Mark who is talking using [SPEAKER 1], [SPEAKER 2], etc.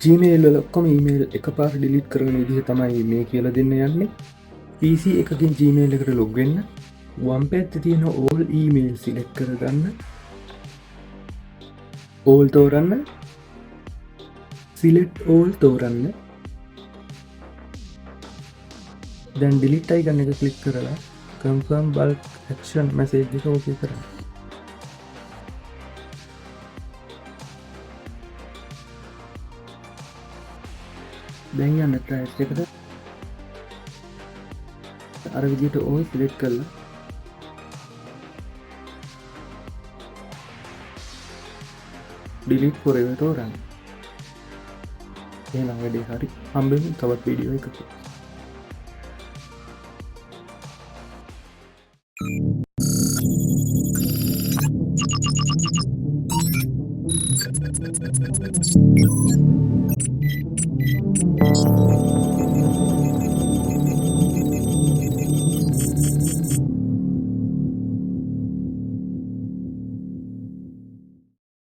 [SPEAKER 1] Gmail වල ඔක්කොම email එකපාර ඩිලිට් කරන විදිහ තමයි මේ කියලා දෙන්න යන්නේ. PC එකකින් Gmail එකට ලොග් වෙන්න වම් පැත්තේ තියෙන all email සිලෙක්ට් කරගන්න. all තෝරන්න. select all තෝරන්න. දැන් delete icon එක ක්ලික් කරලා confirm bulk action message එක ඕකේ කරන්න. දැන් යන්න trash එකට අර විදිහට all select කරලා delete forever තෝරන්න. එහෙනම් වැඩේ හරි. හම්බෙමු තවත් වීඩියෝ එකක. Thank you.